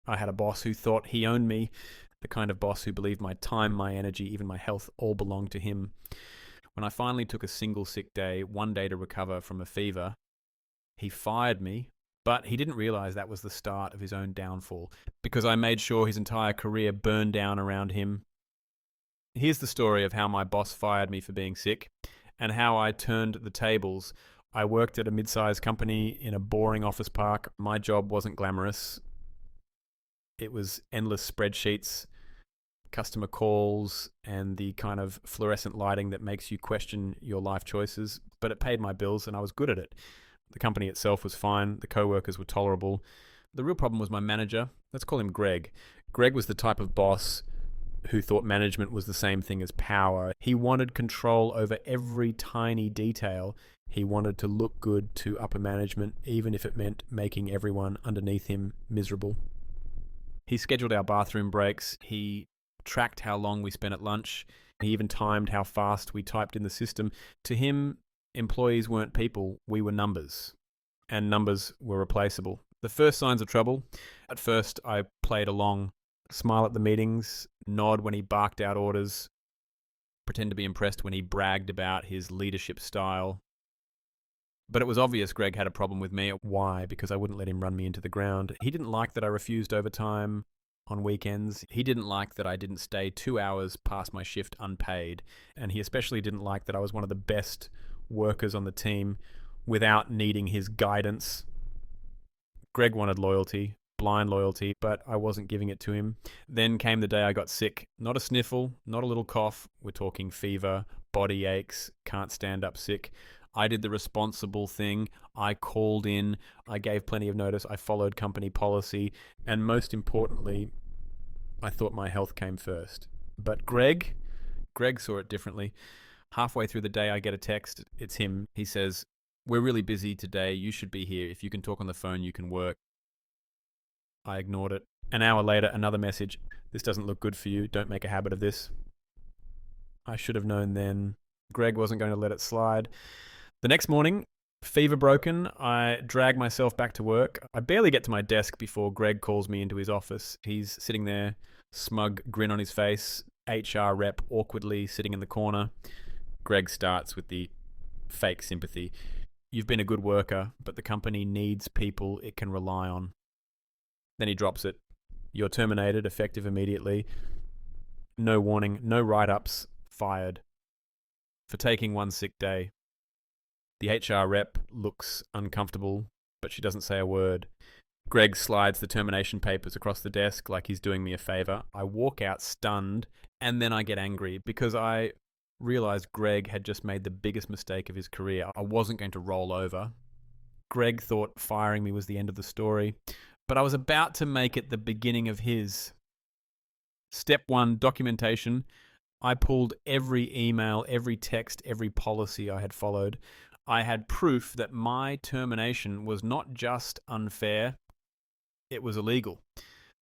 I had a boss who thought he owned me, the kind of boss who believed my time, my energy, even my health all belonged to him. When I finally took a single sick day, one day to recover from a fever, he fired me, but he didn't realize that was the start of his own downfall, because I made sure his entire career burned down around him. Here's the story of how my boss fired me for being sick and how I turned the tables. I worked at a mid-sized company in a boring office park. My job wasn't glamorous. It was endless spreadsheets, customer calls, and the kind of fluorescent lighting that makes you question your life choices. But it paid my bills and I was good at it. The company itself was fine. The co-workers were tolerable. The real problem was my manager. Let's call him Greg. Greg was the type of boss who thought management was the same thing as power. He wanted control over every tiny detail. He wanted to look good to upper management, even if it meant making everyone underneath him miserable. He scheduled our bathroom breaks. He tracked how long we spent at lunch. He even timed how fast we typed in the system. To him, employees weren't people, we were numbers. And numbers were replaceable. The first signs of trouble, at first I played along, smile at the meetings, nod when he barked out orders, pretend to be impressed when he bragged about his leadership style. But it was obvious Greg had a problem with me. Why? Because I wouldn't let him run me into the ground. He didn't like that I refused overtime on weekends. He didn't like that I didn't stay 2 hours past my shift unpaid. And he especially didn't like that I was one of the best workers on the team without needing his guidance. Greg wanted loyalty, blind loyalty, but I wasn't giving it to him. Then came the day I got sick. Not a sniffle, not a little cough. We're talking fever, body aches, can't stand up sick. I did the responsible thing. I called in. I gave plenty of notice. I followed company policy. And most importantly, I thought my health came first. But Greg saw it differently. Halfway through the day, I get a text. It's him. He says, "We're really busy today. You should be here. If you can talk on the phone, you can work." I ignored it. An hour later, another message. "This doesn't look good for you. Don't make a habit of this." I should have known then. Greg wasn't going to let it slide. The next morning, fever broken, I drag myself back to work. I barely get to my desk before Greg calls me into his office. He's sitting there, smug grin on his face, HR rep awkwardly sitting in the corner. Greg starts with the fake sympathy. "You've been a good worker, but the company needs people it can rely on." Then he drops it. "You're terminated, effective immediately. No warning, no write-ups, fired. For taking one sick day." The HR rep looks uncomfortable, but she doesn't say a word. Greg slides the termination papers across the desk like he's doing me a favor. I walk out stunned, and then I get angry because I realized Greg had just made the biggest mistake of his career. I wasn't going to roll over. Greg thought firing me was the end of the story, but I was about to make it the beginning of his. Step 1, documentation. I pulled every email, every text, every policy I had followed. I had proof that my termination was not just unfair, it was illegal.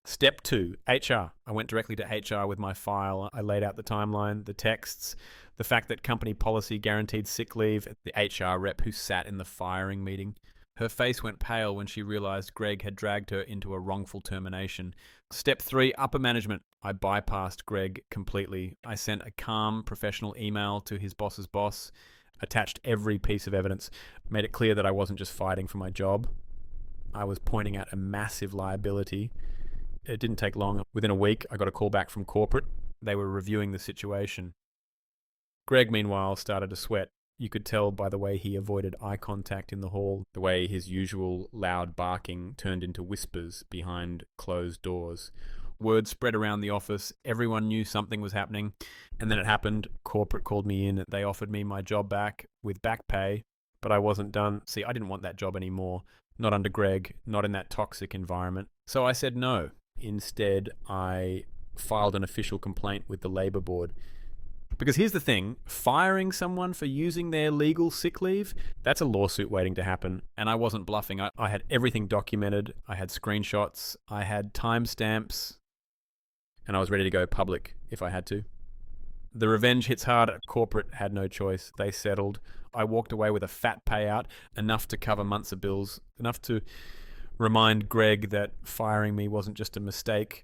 Step 2, HR. I went directly to HR with my file. I laid out the timeline, the texts, the fact that company policy guaranteed sick leave, the HR rep who sat in the firing meeting. Her face went pale when she realized Greg had dragged her into a wrongful termination. Step 3, upper management. I bypassed Greg completely. I sent a calm, professional email to his boss's boss, attached every piece of evidence, made it clear that I wasn't just fighting for my job. I was pointing out a massive liability. It didn't take long. Within a week, I got a call back from corporate. They were reviewing the situation. Greg, meanwhile, started to sweat. You could tell by the way he avoided eye contact in the hall, the way his usual loud barking turned into whispers behind closed doors. Word spread around the office. Everyone knew something was happening. And then it happened. Corporate called me in. They offered me my job back with back pay, but I wasn't done. See, I didn't want that job anymore. Not under Greg, not in that toxic environment. So I said no. Instead, I filed an official complaint with the Labour Board. Because here's the thing, firing someone for using their legal sick leave, that's a lawsuit waiting to happen. And I wasn't bluffing. I had everything documented. I had screenshots. I had timestamps. And I was ready to go public if I had to. The revenge hits hard. Corporate had no choice. They settled. I walked away with a fat payout, enough to cover months of bills, enough to remind Greg that firing me wasn't just a mistake.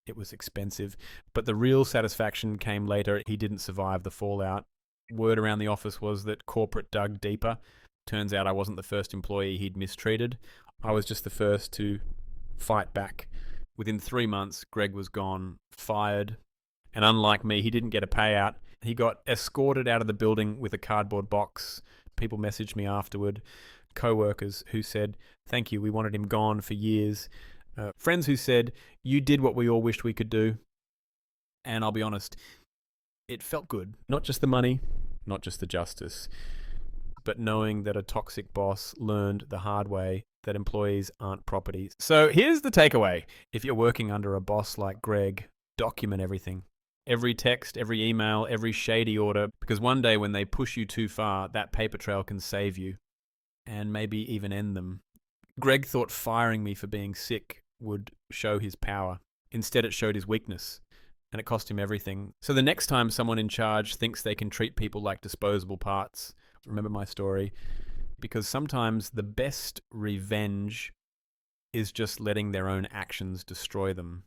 It was expensive. But the real satisfaction came later. He didn't survive the fallout. Word around the office was that corporate dug deeper. Turns out I wasn't the first employee he'd mistreated. I was just the first to fight back. Within 3 months, Greg was gone, fired. And unlike me, he didn't get a payout. He got escorted out of the building with a cardboard box. People messaged me afterward. Co-workers who said, "Thank you, we wanted him gone for years." Friends who said, "You did what we all wished we could do." And I'll be honest, it felt good. Not just the money, not just the justice, but knowing that a toxic boss learned the hard way that employees aren't property. So here's the takeaway. If you're working under a boss like Greg, document everything. Every text, every email, every shady order, because one day when they push you too far, that paper trail can save you and maybe even end them. Greg thought firing me for being sick would show his power. Instead, it showed his weakness, and it cost him everything. So the next time someone in charge thinks they can treat people like disposable parts, remember my story, because sometimes the best revenge is just letting their own actions destroy them.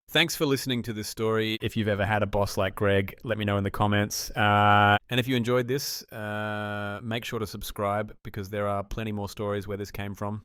Thanks for listening to this story. If you've ever had a boss like Greg, let me know in the comments. And if you enjoyed this, make sure to subscribe because there are plenty more stories where this came from.